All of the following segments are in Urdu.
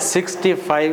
65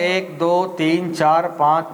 1 2 3 4 5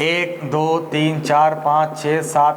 1 2 3 4 5 6 7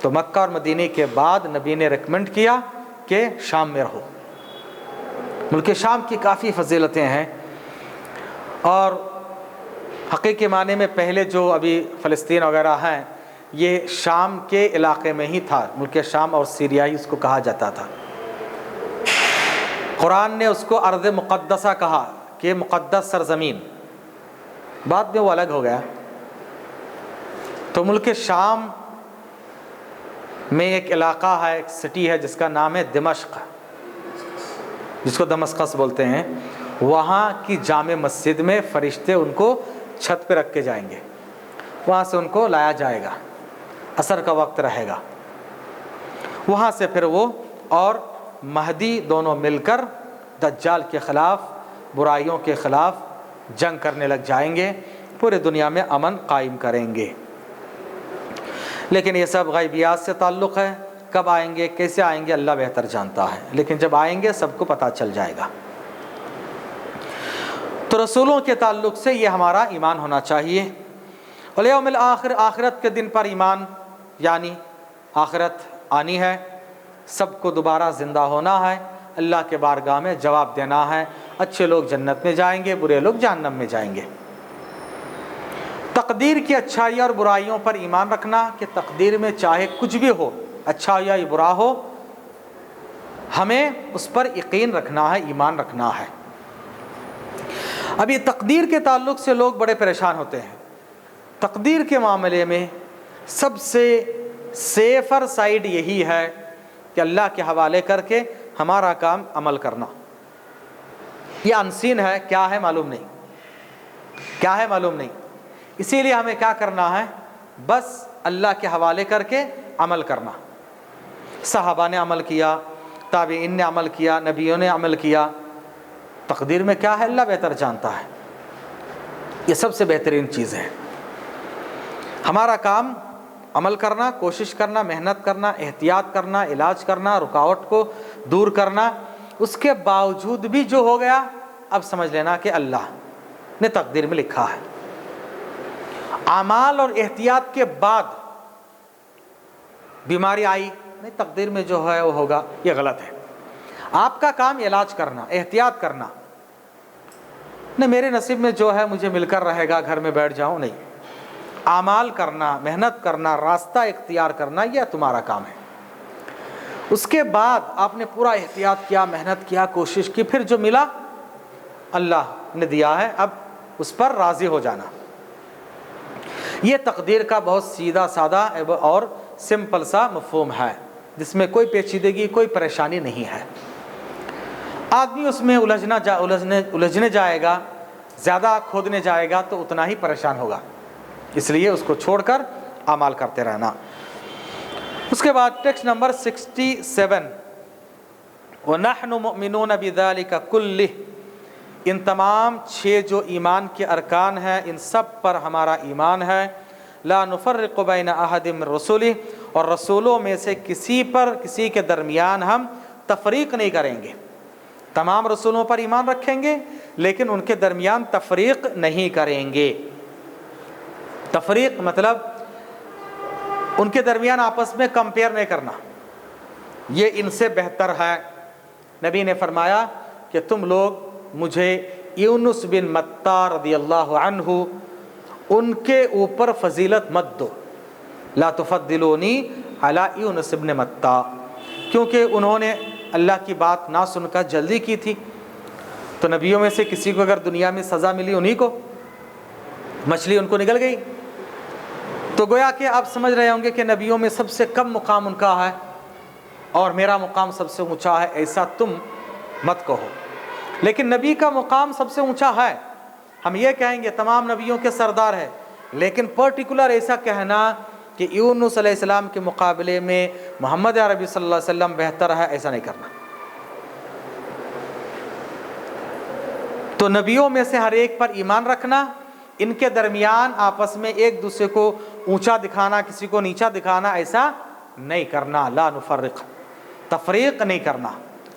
تو مکہ اور مدینے کے بعد نبی نے ریکمنڈ کیا کہ شام میں رہو۔ ملک شام کی کافی فضیلتیں ہیں، اور حقیقی معنی میں پہلے جو ابھی فلسطین وغیرہ ہیں یہ شام کے علاقے میں ہی تھا، ملک شام اور سیریا ہی اس کو کہا جاتا تھا۔ قرآن نے اس کو ارض مقدسہ کہا کہ مقدس سرزمین، بعد میں وہ الگ ہو گیا۔ تو ملک شام میں ایک علاقہ ہے، ایک سٹی ہے جس کا نام ہے دمشق، جس کو دمسکس بولتے ہیں۔ وہاں کی جامع مسجد میں فرشتے ان کو چھت پہ رکھ کے جائیں گے، وہاں سے ان کو لایا جائے گا، عصر کا وقت رہے گا، وہاں سے پھر وہ اور مہدی دونوں مل کر دجال کے خلاف، برائیوں کے خلاف جنگ کرنے لگ جائیں گے، پورے دنیا میں امن قائم کریں گے۔ لیکن یہ سب غیبیات سے تعلق ہے، کب آئیں گے کیسے آئیں گے اللہ بہتر جانتا ہے، لیکن جب آئیں گے سب کو پتہ چل جائے گا۔ تو رسولوں کے تعلق سے یہ ہمارا ایمان ہونا چاہیے۔ والیوم الآخر، آخرت کے دن پر ایمان، یعنی آخرت آنی ہے، سب کو دوبارہ زندہ ہونا ہے، اللہ کے بارگاہ میں جواب دینا ہے، اچھے لوگ جنت میں جائیں گے، برے لوگ جہنم میں جائیں گے۔ تقدیر کی اچھائی اور برائیوں پر ایمان رکھنا کہ تقدیر میں چاہے کچھ بھی ہو، اچھا یا برا ہو، ہمیں اس پر یقین رکھنا ہے، ایمان رکھنا ہے۔ ابھی تقدیر کے تعلق سے لوگ بڑے پریشان ہوتے ہیں۔ تقدیر کے معاملے میں سب سے سیفر سائیڈ یہی ہے کہ اللہ کے حوالے کر کے ہمارا کام عمل کرنا۔ یہ انسین ہے، کیا ہے معلوم نہیں، کیا ہے معلوم نہیں، اسی لیے ہمیں کیا کرنا ہے، بس اللہ کے حوالے کر کے عمل کرنا۔ صحابہ نے عمل کیا، تابعین نے عمل کیا، نبیوں نے عمل کیا۔ تقدیر میں کیا ہے اللہ بہتر جانتا ہے، یہ سب سے بہترین چیز ہے۔ ہمارا کام عمل کرنا، کوشش کرنا، محنت کرنا، احتیاط کرنا، علاج کرنا، رکاوٹ کو دور کرنا۔ اس کے باوجود بھی جو ہو گیا اب سمجھ لینا کہ اللہ نے تقدیر میں لکھا ہے۔ اعمال اور احتیاط کے بعد بیماری آئی، نہیں تقدیر میں جو ہے وہ ہوگا، یہ غلط ہے۔ آپ کا کام علاج کرنا، احتیاط کرنا، نہیں میرے نصیب میں جو ہے مجھے مل کر رہے گا، گھر میں بیٹھ جاؤں، نہیں، اعمال کرنا، محنت کرنا، راستہ اختیار کرنا، یہ تمہارا کام ہے۔ اس کے بعد آپ نے پورا احتیاط کیا، محنت کیا، کوشش کی، پھر جو ملا اللہ نے دیا ہے، اب اس پر راضی ہو جانا۔ یہ تقدیر کا بہت سیدھا سادہ اور سمپل سا مفہوم ہے، جس میں کوئی پیچیدگی، کوئی پریشانی نہیں ہے۔ آدمی اس میں الجھنے جائے گا، زیادہ کھودنے جائے گا تو اتنا ہی پریشان ہوگا، اس لیے اس کو چھوڑ کر اعمال کرتے رہنا۔ اس کے بعد ٹیکسٹ نمبر 67، وَنَحْنُ مُؤْمِنُونَ بِذَلِكَ كُلِّهِ، ان تمام 6 جو ایمان کے ارکان ہیں ان سب پر ہمارا ایمان ہے۔ لا نفرق بین احد من رسولہ، اور رسولوں میں سے کسی کے درمیان ہم تفریق نہیں کریں گے۔ تمام رسولوں پر ایمان رکھیں گے لیکن ان کے درمیان تفریق نہیں کریں گے۔ تفریق مطلب ان کے درمیان آپس میں کمپیئر نہیں کرنا، یہ ان سے بہتر ہے۔ نبی نے فرمایا کہ تم لوگ مجھے یونس بن متی رضی اللہ عنہ ان کے اوپر فضیلت مت دو، لا تفضلونی علی یونس بن متی، کیونکہ انہوں نے اللہ کی بات نہ سن کر جلدی کی تھی۔ تو نبیوں میں سے کسی کو اگر دنیا میں سزا ملی انہی کو، مچھلی ان کو نگل گئی، تو گویا کہ آپ سمجھ رہے ہوں گے کہ نبیوں میں سب سے کم مقام ان کا ہے اور میرا مقام سب سے اونچا ہے، ایسا تم مت کہو۔ لیکن نبی کا مقام سب سے اونچا ہے، ہم یہ کہیں گے تمام نبیوں کے سردار ہے، لیکن پرٹیکولر ایسا کہنا کہ یونس علیہ السلام کے مقابلے میں محمد عربی صلی اللہ علیہ وسلم بہتر ہے، ایسا نہیں کرنا۔ تو نبیوں میں سے ہر ایک پر ایمان رکھنا، ان کے درمیان آپس میں ایک دوسرے کو اونچا دکھانا، کسی کو نیچا دکھانا، ایسا نہیں کرنا۔ لا نفرق، تفریق نہیں کرنا،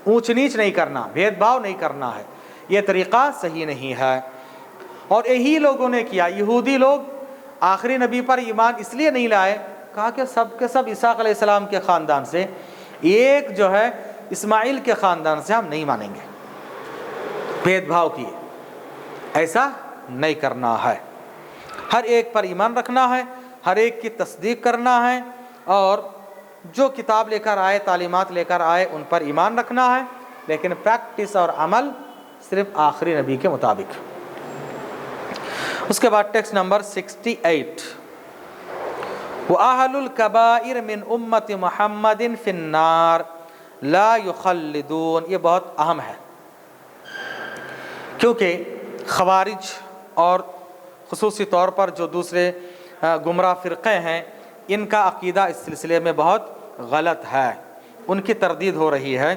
اونچ نیچ نہیں کرنا، بھید بھاؤ نہیں کرنا ہے، یہ طریقہ صحیح نہیں ہے۔ اور یہی لوگوں نے کیا۔ یہودی لوگ آخری نبی پر ایمان اس لیے نہیں لائے، کہا کہ سب کے سب اسحاق علیہ السلام کے خاندان سے، ایک جو ہے اسماعیل کے خاندان سے ہم نہیں مانیں گے۔ بھید بھاؤ کیے، ایسا نہیں کرنا ہے، ہر ایک پر ایمان رکھنا ہے، ہر ایک کی تصدیق کرنا ہے، اور جو کتاب لے کر آئے، تعلیمات لے کر آئے، ان پر ایمان رکھنا ہے، لیکن پریکٹس اور عمل صرف آخری نبی کے مطابق۔ اس کے بعد ٹیکسٹ نمبر 68، وَأَهْلُ الْكَبَائِرِ مِنْ أُمَّةِ مُحَمَّدٍ فِي النَّارِ لَا يُخَلِّدُونَ۔ یہ بہت اہم ہے، کیونکہ خوارج اور خصوصی طور پر جو دوسرے گمراہ فرقے ہیں، ان کا عقیدہ اس سلسلے میں بہت غلط ہے۔ ان کی تردید ہو رہی ہے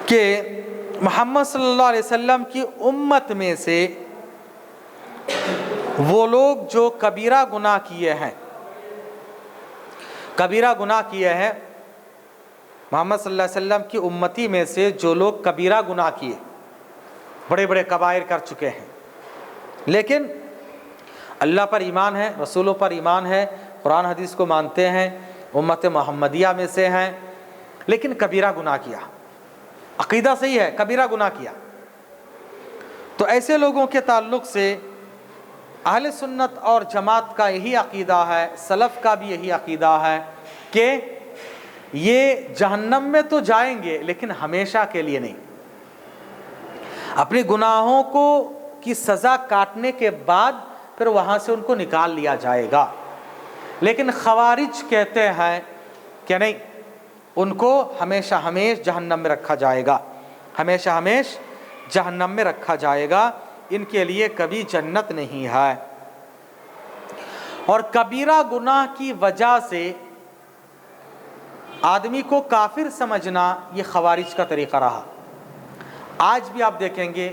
کہ محمد صلی اللہ علیہ وسلم کی امت میں سے وہ لوگ جو کبیرہ گناہ کیے ہیں، کبیرہ گناہ کیے ہیں، محمد صلی اللہ علیہ وسلم کی امتی میں سے جو لوگ کبیرہ گناہ کیے، بڑے بڑے کبائر کر چکے ہیں، لیکن اللہ پر ایمان ہے، رسولوں پر ایمان ہے، قرآن حدیث کو مانتے ہیں، امت محمدیہ میں سے ہیں، لیکن کبیرہ گناہ کیا، عقیدہ صحیح ہے، کبیرہ گناہ کیا، تو ایسے لوگوں کے تعلق سے اہل سنت اور جماعت کا یہی عقیدہ ہے، سلف کا بھی یہی عقیدہ ہے کہ یہ جہنم میں تو جائیں گے لیکن ہمیشہ کے لیے نہیں، اپنے گناہوں کی سزا کاٹنے کے بعد پھر وہاں سے ان کو نکال لیا جائے گا۔ لیکن خوارج کہتے ہیں کہ نہیں، ان کو ہمیشہ ہمیش جہنم میں رکھا جائے گا، ہمیشہ ہمیش جہنم میں رکھا جائے گا، ان کے لیے کبھی جنت نہیں ہے۔ اور کبیرہ گناہ کی وجہ سے آدمی کو کافر سمجھنا یہ خوارج کا طریقہ رہا۔ آج بھی آپ دیکھیں گے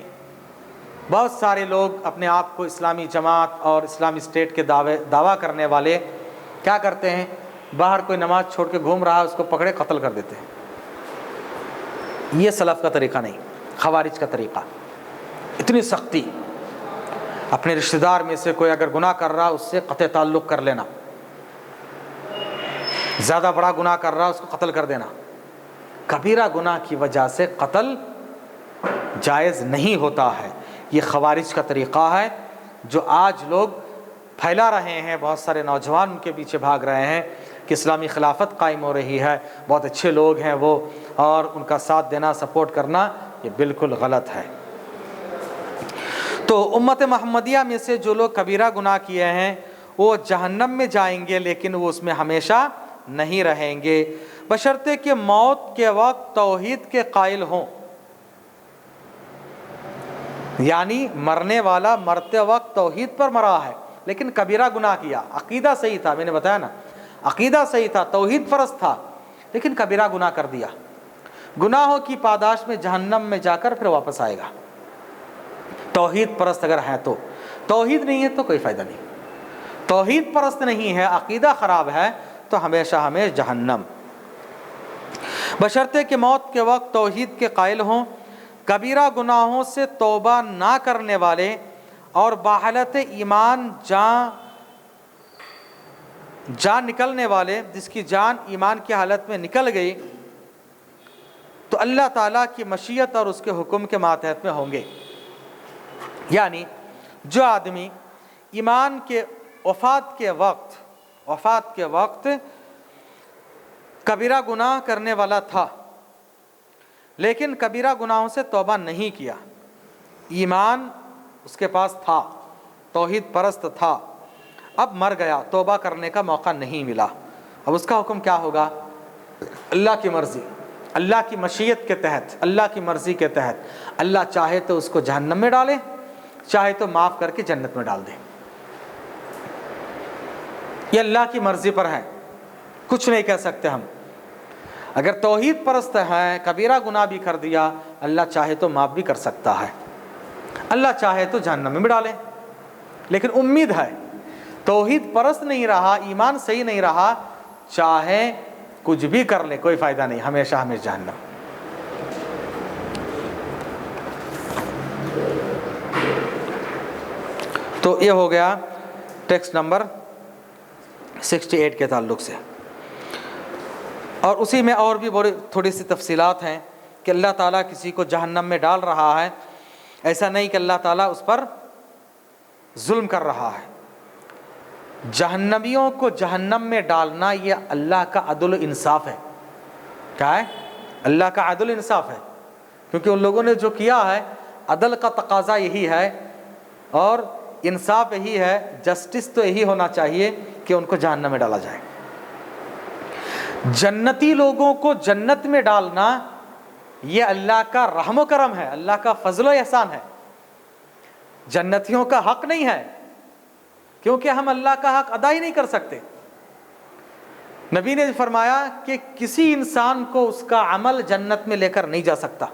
بہت سارے لوگ اپنے آپ کو اسلامی جماعت اور اسلامی اسٹیٹ کے دعویٰ کرنے والے کیا کرتے ہیں، باہر کوئی نماز چھوڑ کے گھوم رہا ہے، اس کو پکڑے قتل کر دیتے ہیں۔ یہ سلف کا طریقہ نہیں، خوارج کا طریقہ، اتنی سختی، اپنے رشتہ دار میں سے کوئی اگر گناہ کر رہا اس سے قطع تعلق کر لینا، زیادہ بڑا گناہ کر رہا اس کو قتل کر دینا۔ کبیرہ گناہ کی وجہ سے قتل جائز نہیں ہوتا ہے، یہ خوارج کا طریقہ ہے جو آج لوگ پھیلا رہے ہیں، بہت سارے نوجوان ان کے پیچھے بھاگ رہے ہیں کہ اسلامی خلافت قائم ہو رہی ہے، بہت اچھے لوگ ہیں وہ، اور ان کا ساتھ دینا، سپورٹ کرنا، یہ بالکل غلط ہے۔ تو امت محمدیہ میں سے جو لوگ کبیرہ گناہ کیے ہیں وہ جہنم میں جائیں گے، لیکن وہ اس میں ہمیشہ نہیں رہیں گے، بشرطے کہ موت کے وقت توحید کے قائل ہوں۔ یعنی مرنے والا مرتے وقت توحید پر مرا ہے لیکن کبیرہ گناہ کیا، عقیدہ صحیح تھا، میں نے بتایا نا، عقیدہ صحیح تھا، توحید پرست تھا، لیکن کبیرہ گناہ کر دیا، گناہوں کی پاداش میں جہنم میں جا کر پھر واپس آئے گا۔ توحید پرست اگر ہے تو، توحید نہیں ہے تو کوئی فائدہ نہیں، توحید پرست نہیں ہے، عقیدہ خراب ہے تو ہمیشہ ہمیش جہنم، بشرطے کہ موت کے وقت توحید کے قائل ہوں، کبیرہ گناہوں سے توبہ نہ کرنے والے اور بحالت ایمان جان نکلنے والے، جس کی جان ایمان کی حالت میں نکل گئی تو اللہ تعالیٰ کی مشیت اور اس کے حکم کے ماتحت میں ہوں گے۔ یعنی جو آدمی ایمان کے وفات کے وقت کبیرہ گناہ کرنے والا تھا لیکن کبیرہ گناہوں سے توبہ نہیں کیا، ایمان اس کے پاس تھا، توحید پرست تھا، اب مر گیا، توبہ کرنے کا موقع نہیں ملا، اب اس کا حکم کیا ہوگا؟ اللہ کی مرضی، اللہ کی مشیت کے تحت، اللہ کی مرضی کے تحت، اللہ چاہے تو اس کو جہنم میں ڈالے، چاہے تو معاف کر کے جنت میں ڈال دے، یہ اللہ کی مرضی پر ہے، کچھ نہیں کہہ سکتے ہم۔ اگر توحید پرست ہے، کبیرہ گناہ بھی کر دیا، اللہ چاہے تو معاف بھی کر سکتا ہے، اللہ چاہے تو جہنم میں ڈالے، لیکن امید ہے توحید پرست نہیں رہا، ایمان صحیح نہیں رہا، چاہے کچھ بھی کر لے کوئی فائدہ نہیں، ہمیشہ ہمیشہ جہنم۔ تو یہ ہو گیا ٹیکسٹ نمبر 68 کے تعلق سے. اور اسی میں اور بھی بڑی تھوڑی سی تفصیلات ہیں کہ اللہ تعالیٰ کسی کو جہنم میں ڈال رہا ہے، ایسا نہیں کہ اللہ تعالیٰ اس پر ظلم کر رہا ہے. جہنمیوں کو جہنم میں ڈالنا یہ اللہ کا عدل و انصاف ہے. کیا ہے؟ اللہ کا عدل و انصاف ہے، کیونکہ ان لوگوں نے جو کیا ہے، عدل کا تقاضا یہی ہے اور انصاف یہی ہے، جسٹس تو یہی ہونا چاہیے کہ ان کو جہنم میں ڈالا جائے. جنتی لوگوں کو جنت میں ڈالنا یہ اللہ کا رحم و کرم ہے، اللہ کا فضل و احسان ہے. جنتیوں کا حق نہیں ہے، کیونکہ ہم اللہ کا حق ادا ہی نہیں کر سکتے. نبی نے فرمایا کہ کسی انسان کو اس کا عمل جنت میں لے کر نہیں جا سکتا.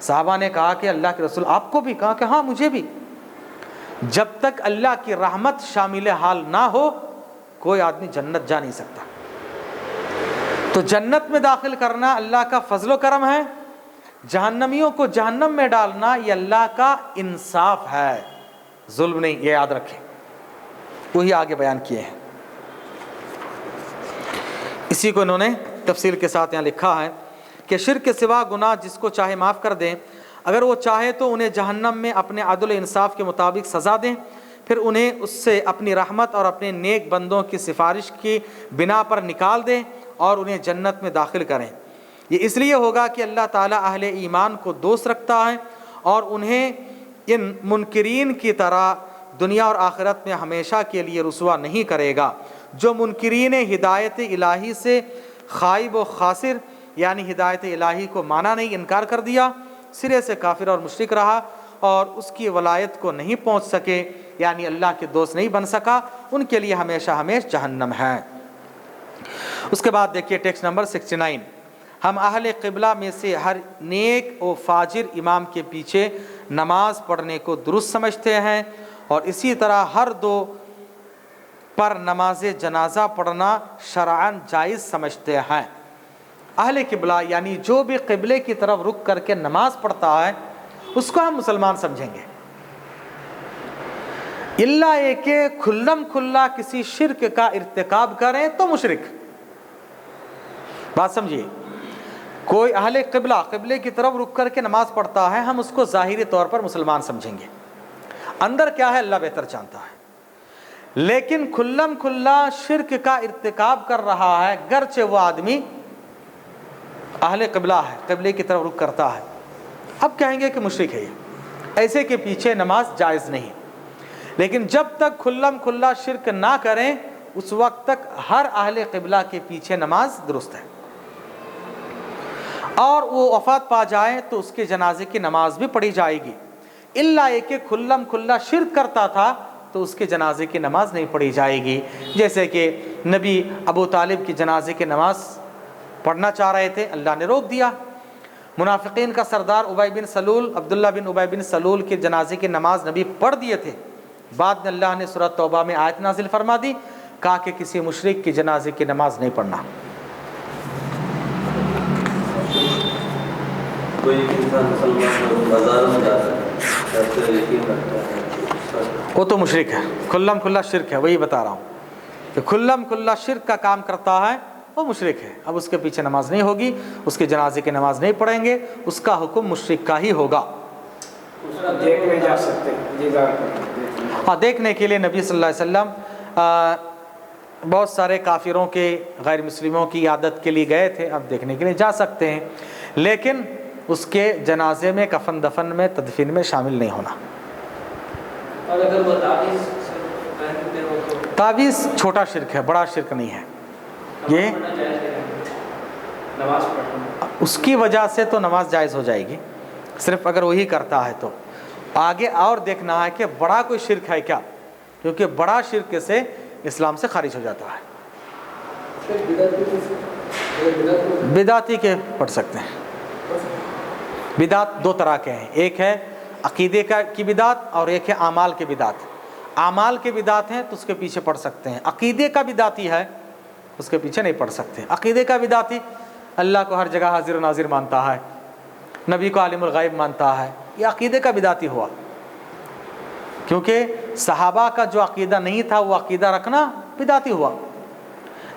صحابہ نے کہا کہ اللہ کے رسول آپ کو بھی؟ کہا کہ ہاں مجھے بھی. جب تک اللہ کی رحمت شامل حال نہ ہو کوئی آدمی جنت جا نہیں سکتا. تو جنت میں داخل کرنا اللہ کا فضل و کرم ہے، جہنمیوں کو جہنم میں ڈالنا یہ اللہ کا انصاف ہے، ظلم نہیں. یہ یاد رکھیں، وہی آگے بیان کیے ہیں. اسی کو انہوں نے تفصیل کے ساتھ یہاں لکھا ہے کہ شرک کے سوا گناہ جس کو چاہے معاف کر دیں، اگر وہ چاہے تو انہیں جہنم میں اپنے عدل و انصاف کے مطابق سزا دیں، پھر انہیں اس سے اپنی رحمت اور اپنے نیک بندوں کی سفارش کی بنا پر نکال دیں اور انہیں جنت میں داخل کریں. یہ اس لیے ہوگا کہ اللہ تعالیٰ اہل ایمان کو دوست رکھتا ہے اور انہیں ان منکرین کی طرح دنیا اور آخرت میں ہمیشہ کے لیے رسوا نہیں کرے گا. جو منکرین ہدایت الہی سے خائب و خاسر، یعنی ہدایت الہی کو مانا نہیں، انکار کر دیا، سرے سے کافر اور مشرک رہا اور اس کی ولایت کو نہیں پہنچ سکے، یعنی اللہ کے دوست نہیں بن سکا، ان کے لیے ہمیشہ ہمیشہ جہنم ہے. اس کے بعد دیکھیے ٹیکسٹ نمبر 69. ہم اہل قبلہ میں سے ہر نیک و فاجر امام کے پیچھے نماز پڑھنے کو درست سمجھتے ہیں اور اسی طرح ہر دو پر نماز جنازہ پڑھنا شرعاً جائز سمجھتے ہیں. اہل قبلہ یعنی جو بھی قبلے کی طرف رک کر کے نماز پڑھتا ہے اس کو ہم مسلمان سمجھیں گے، الا یہ کہ کھلم کھلا کسی شرک کا ارتکاب کریں تو مشرک. بات سمجھیے، کوئی اہل قبلہ قبلے کی طرف رک کر کے نماز پڑھتا ہے، ہم اس کو ظاہری طور پر مسلمان سمجھیں گے، اندر کیا ہے اللہ بہتر جانتا ہے. لیکن کھلم کھلا شرک کا ارتکاب کر رہا ہے، گرچہ وہ آدمی اہل قبلہ ہے، قبلے کی طرف رخ کرتا ہے، اب کہیں گے کہ مشرک ہے. یہ ایسے کے پیچھے نماز جائز نہیں. لیکن جب تک کھلم کھلا شرک نہ کریں اس وقت تک ہر اہل قبلہ کے پیچھے نماز درست ہے. اور وہ وفات پا جائے تو اس کے جنازے کی نماز بھی پڑھی جائے گی، الا یہ کہ کھلم کھلا شرک کرتا تھا تو اس کے جنازے کی نماز نہیں پڑھی جائے گی. جیسے کہ نبی ابو طالب کی جنازے کی نماز پڑھنا چاہ رہے تھے، اللہ نے روک دیا. منافقین کا سردار ابی بن سلول، عبداللہ بن ابی بن سلول کے جنازے کی نماز نبی پڑھ دیے تھے. بعد میں اللہ نے سورۃ توبہ میں آیت نازل فرما دی، کہا کہ کسی مشرک کی جنازے کی نماز نہیں پڑھنا. کوئی انسان مسلمان بازار میں جاتا ہے، یقین رکھتا ہے، وہ تو مشرک ہے، کھلم کھلا شرک ہے. وہی بتا رہا ہوں کہ کھلم کھلا شرک کا کام کرتا ہے وہ مشرک ہے. اب اس کے پیچھے نماز نہیں ہوگی، اس کے جنازے کی نماز نہیں پڑھیں گے، اس کا حکم مشرک کا ہی ہوگا. دیکھنے جا سکتے ہیں، ہاں دیکھنے کے لیے نبی صلی اللہ علیہ وسلم بہت سارے کافروں کے غیر مسلموں کی عیادت کے لیے گئے تھے، اب دیکھنے کے لیے جا سکتے ہیں، لیکن اس کے جنازے میں کفن دفن میں تدفین میں شامل نہیں ہونا. اور اگر وہ تعویذ پہنتے ہو تو تعویذ چھوٹا شرک ہے، بڑا شرک نہیں ہے. یہ نماز پڑھنا اس کی وجہ سے تو نماز جائز ہو جائے گی، صرف اگر وہی کرتا ہے تو. آگے اور دیکھنا ہے کہ بڑا کوئی شرک ہے کیا، کیونکہ بڑا شرک سے اسلام سے خارج ہو جاتا ہے. بدعتی کے پڑھ سکتے ہیں. بدعت دو طرح کے ہیں، ایک ہے عقیدے کی بدعت اور ایک ہے اعمال کی بدعت. اعمال کی بدعت ہیں تو اس کے پیچھے پڑھ سکتے ہیں. عقیدے کا بدعتی ہے اس کے پیچھے نہیں پڑھ سکتے. عقیدے کا بدعتی اللہ کو ہر جگہ حاضر و ناظر مانتا ہے، نبی کو عالم الغیب مانتا ہے، یہ عقیدے کا بدعتی ہوا. کیونکہ صحابہ کا جو عقیدہ نہیں تھا وہ عقیدہ رکھنا بدعتی ہوا.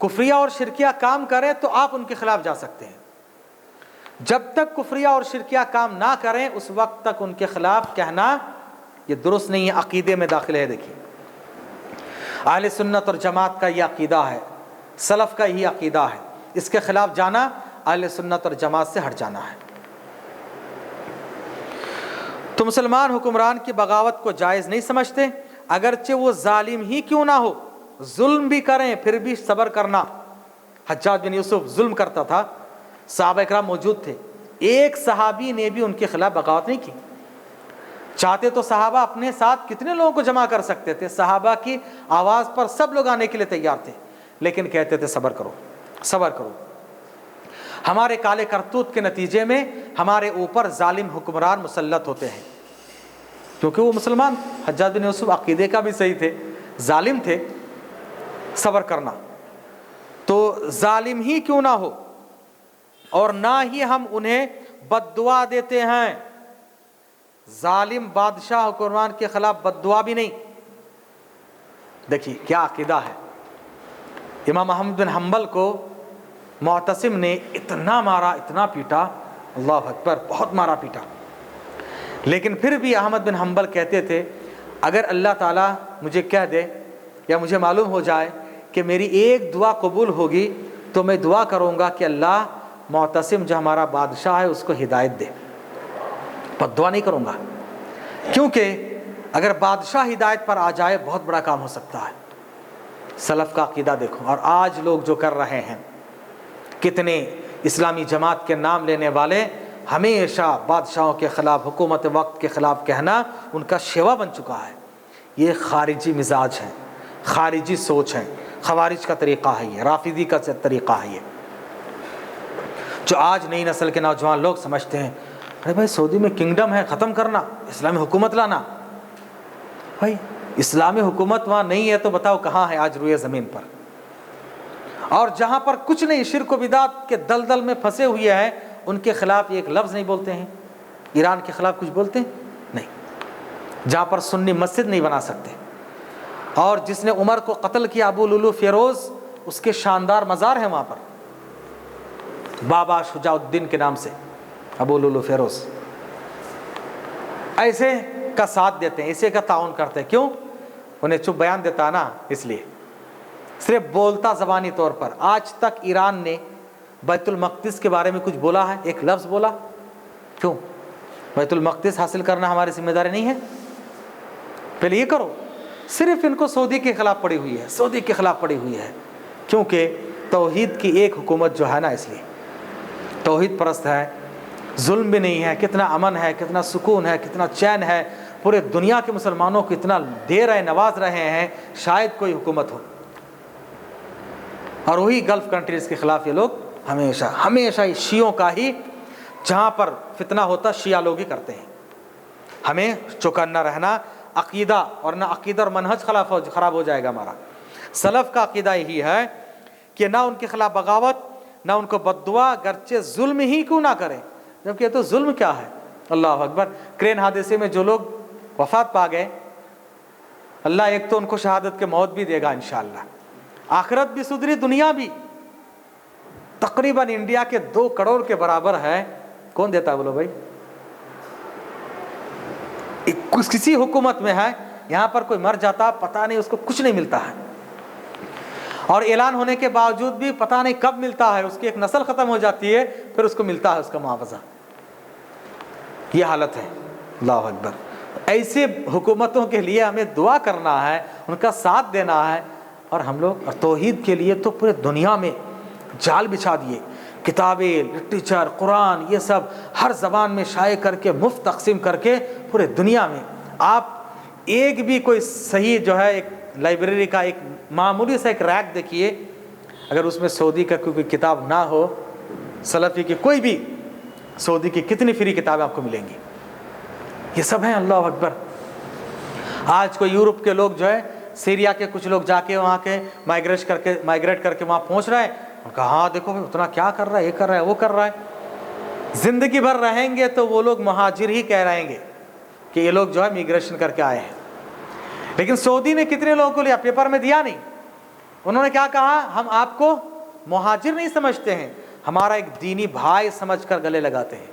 کفریہ اور شرکیہ کام کریں تو آپ ان کے خلاف جا سکتے ہیں. جب تک کفریہ اور شرکیہ کام نہ کریں اس وقت تک ان کے خلاف کہنا یہ درست نہیں ہے، عقیدے میں داخل ہے. دیکھیے اہل سنت اور جماعت کا یہ عقیدہ ہے، سلف کا یہی عقیدہ ہے، اس کے خلاف جانا اہل سنت اور جماعت سے ہٹ جانا ہے. تو مسلمان حکمران کی بغاوت کو جائز نہیں سمجھتے، اگرچہ وہ ظالم ہی کیوں نہ ہو. ظلم بھی کریں پھر بھی صبر کرنا. حجاج بن یوسف ظلم کرتا تھا، صحابہ اکرام موجود تھے، ایک صحابی نے بھی ان کے خلاف بغاوت نہیں کی. چاہتے تو صحابہ اپنے ساتھ کتنے لوگوں کو جمع کر سکتے تھے، صحابہ کی آواز پر سب لوگ آنے کے لیے تیار تھے، لیکن کہتے تھے صبر کرو صبر کرو. ہمارے کالے کرتوت کے نتیجے میں ہمارے اوپر ظالم حکمران مسلط ہوتے ہیں، کیونکہ وہ مسلمان. حجاج بن یوسف عقیدے کا بھی صحیح تھے، ظالم تھے. صبر کرنا. تو ظالم ہی کیوں نہ ہو اور نہ ہی ہم انہیں بد دعا دیتے ہیں. ظالم بادشاہ حکمران کے خلاف بد دعا بھی نہیں. دیکھیے کیا عقیدہ ہے. امام احمد بن حنبل کو معتصم نے اتنا مارا، اتنا پیٹا، اللہ اکبر، بہت مارا پیٹا. لیکن پھر بھی احمد بن حنبل کہتے تھے اگر اللہ تعالیٰ مجھے کہہ دے یا مجھے معلوم ہو جائے کہ میری ایک دعا قبول ہوگی تو میں دعا کروں گا کہ اللہ معتصم جو ہمارا بادشاہ ہے اس کو ہدایت دے، پر دعا نہیں کروں گا. کیونکہ اگر بادشاہ ہدایت پر آ جائے بہت بڑا کام ہو سکتا ہے. سلف کا عقیدہ دیکھو. اور آج لوگ جو کر رہے ہیں، کتنے اسلامی جماعت کے نام لینے والے ہمیشہ بادشاہوں کے خلاف، حکومت وقت کے خلاف کہنا ان کا شیوا بن چکا ہے. یہ خارجی مزاج ہے، خارجی سوچ ہے، خوارج کا طریقہ ہے، یہ رافضی کا طریقہ ہے. یہ جو آج نئی نسل کے نوجوان لوگ سمجھتے ہیں ارے بھائی سعودی میں کنگڈم ہے، ختم کرنا، اسلامی حکومت لانا. بھائی اسلامی حکومت وہاں نہیں ہے تو بتاؤ کہاں ہے آج روئے زمین پر. اور جہاں پر کچھ نہیں، شرک و بدعت کے دلدل میں پھنسے ہوئے ہیں، ان کے خلاف ایک لفظ نہیں بولتے ہیں. ایران کے خلاف کچھ بولتے ہیں نہیں. جہاں پر سنی مسجد نہیں بنا سکتے، اور جس نے عمر کو قتل کیا ابو لولو فیروز، اس کے شاندار مزار ہیں وہاں پر، بابا شجاع الدین کے نام سے ابو لولو فیروز. ایسے کا ساتھ دیتے ہیں، ایسے کا تعاون کرتے ہیں. کیوں؟ انہیں چپ بیان دیتا ہے نا، اس لیے صرف بولتا زبانی طور پر. آج تک ایران نے بیت المقدس کے بارے میں کچھ بولا ہے؟ ایک لفظ بولا؟ کیوں؟ بیت المقدس حاصل کرنا ہماری ذمہ داری نہیں ہے؟ پہلے یہ کرو. صرف ان کو سعودی کے خلاف پڑی ہوئی ہے، سعودی کے خلاف پڑی ہوئی ہے، کیونکہ توحید کی ایک حکومت جو ہے نا، اس لیے توحید پرست ہے، ظلم بھی نہیں ہے، کتنا امن ہے، کتنا سکون ہے، کتنا چین ہے. پورے دنیا کے مسلمانوں کو اتنا دے رہے، نواز رہے ہیں، شاید کوئی حکومت ہو. اور وہی گلف کنٹریز کے خلاف یہ لوگ ہمیشہ شیعوں کا ہی، جہاں پر فتنہ ہوتا شیعہ لوگ ہی کرتے ہیں. ہمیں چوکنا رہنا، عقیدہ، اور نہ عقیدہ اور منہج خراب ہو جائے گا ہمارا. سلف کا عقیدہ یہی ہے کہ نہ ان کے خلاف بغاوت، نہ ان کو بد دعا، گرچہ ظلم ہی کیوں نہ کریں. جبکہ یہ تو ظلم کیا ہے. اللہ اکبر. کرین حادثے میں جو لوگ وفات پا گئے، اللہ ایک تو ان کو شہادت کے موت بھی دے گا انشاءاللہ، آخرت بھی سدھری، دنیا بھی. تقریباً انڈیا کے 2 کروڑ کے برابر ہے. کون دیتا ہے بولو بھائی؟ کسی حکومت میں ہے، یہاں پر کوئی مر جاتا پتہ نہیں، اس کو کچھ نہیں ملتا ہے، اور اعلان ہونے کے باوجود بھی پتہ نہیں کب ملتا ہے. اس کی ایک نسل ختم ہو جاتی ہے، پھر اس کو ملتا ہے اس کا معاوضہ. یہ حالت ہے. اللہ اکبر. ایسے حکومتوں کے لیے ہمیں دعا کرنا ہے، ان کا ساتھ دینا ہے. اور ہم لوگ توحید کے لیے تو پورے دنیا میں جال بچھا دیے، کتابیں، لٹریچر، قرآن، یہ سب ہر زبان میں شائع کر کے، مفت تقسیم کر کے پورے دنیا میں. آپ ایک بھی کوئی صحیح جو ہے ایک لائبریری کا ایک معمولی سا ایک ریک دیکھیے، اگر اس میں سعودی کا کوئی کتاب نہ ہو، سلفی کی کوئی بھی، سعودی کی کتنی فری کتابیں آپ کو ملیں گی. یہ سب ہیں. اللہ اکبر. آج کوئی یورپ کے لوگ جو ہے، سیریا کے کچھ لوگ جا کے وہاں کے مائگریٹ کر کے وہاں پہنچ رہے ہیں. ان کا ہاں دیکھو اتنا کیا کر رہا ہے، یہ کر رہا ہے، وہ کر رہا ہے. زندگی بھر رہیں گے تو وہ لوگ مہاجر ہی کہہ رہیں گے کہ یہ لوگ جو ہے میگریشن کر کے آئے ہیں. لیکن سعودی نے کتنے لوگوں کو لیا؟ پیپر میں دیا نہیں. انہوں نے کیا کہا؟ ہم آپ کو مہاجر نہیں سمجھتے ہیں، ہمارا ایک دینی بھائی سمجھ کر گلے لگاتے ہیں۔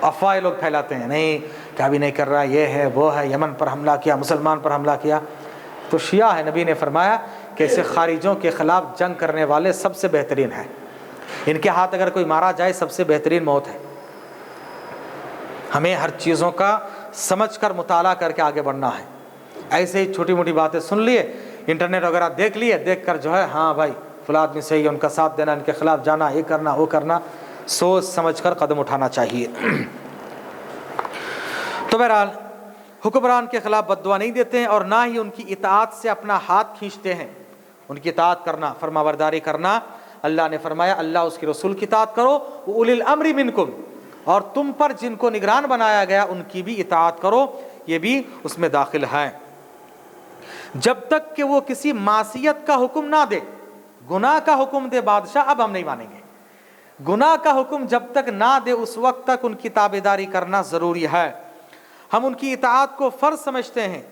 افواہ لوگ پھیلاتے ہیں، نہیں کیا بھی نہیں کر رہا، یہ ہے وہ ہے، یمن پر حملہ کیا، مسلمان پر حملہ کیا، تو شیعہ ہے۔ نبی نے فرمایا کہ ایسے خارجوں کے خلاف جنگ کرنے والے سب سے بہترین ہیں، ان کے ہاتھ اگر کوئی مارا جائے سب سے بہترین موت ہے۔ ہمیں ہر چیزوں کا سمجھ کر مطالعہ کر کے آگے بڑھنا ہے۔ ایسے ہی چھوٹی موٹی باتیں سن لیے، انٹرنیٹ وغیرہ دیکھ لیے، دیکھ کر جو ہے ہاں بھائی فلاں آدمی صحیح ہے، ان کا ساتھ دینا، ان کے خلاف جانا، یہ کرنا وہ کرنا، سوچ سمجھ کر قدم اٹھانا چاہیے۔ تو بہرحال حکمران کے خلاف بد دعا نہیں دیتے ہیں اور نہ ہی ان کی اطاعت سے اپنا ہاتھ کھینچتے ہیں۔ ان کی اطاعت کرنا، فرما برداری کرنا، اللہ نے فرمایا اللہ اس کے رسول کی اطاعت کرو، اولی الامر منکم، اور تم پر جن کو نگران بنایا گیا ان کی بھی اطاعت کرو، یہ بھی اس میں داخل ہے۔ جب تک کہ وہ کسی معصیت کا حکم نہ دے، گناہ کا حکم دے بادشاہ، اب ہم نہیں مانیں گے۔ گناہ کا حکم جب تک نہ دے اس وقت تک ان کی تابعداری کرنا ضروری ہے۔ ہم ان کی اطاعت کو فرض سمجھتے ہیں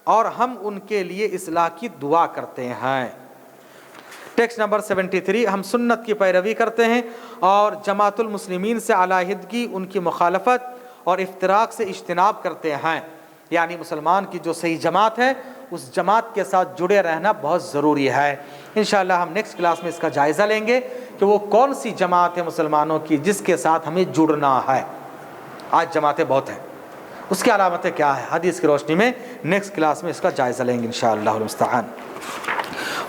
اور ہم ان کے لیے اصلاح کی دعا کرتے ہیں۔ ٹیکسٹ نمبر 73، ہم سنت کی پیروی کرتے ہیں اور جماعت المسلمین سے علیحدگی، ان کی مخالفت اور افتراق سے اجتناب کرتے ہیں۔ یعنی مسلمان کی جو صحیح جماعت ہے اس جماعت کے ساتھ جڑے رہنا بہت ضروری ہے۔ انشاءاللہ ہم نیکسٹ کلاس میں اس کا جائزہ لیں گے کہ وہ کون سی جماعت ہے مسلمانوں کی جس کے ساتھ ہمیں جڑنا ہے۔ آج جماعتیں بہت ہیں، اس کی علامتیں کیا ہے، حدیث کی روشنی میں نیکسٹ کلاس میں اس کا جائزہ لیں گے انشاءاللہ المستعان۔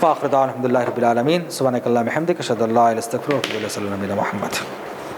وآخر دعوانا الحمدللہ رب العالمین، سبحانک اللہم وبحمدک، اشہد ان لا الہ الا انت، استغفرک و اتوب الیک، صلی اللہ علیہ وسلم محمد۔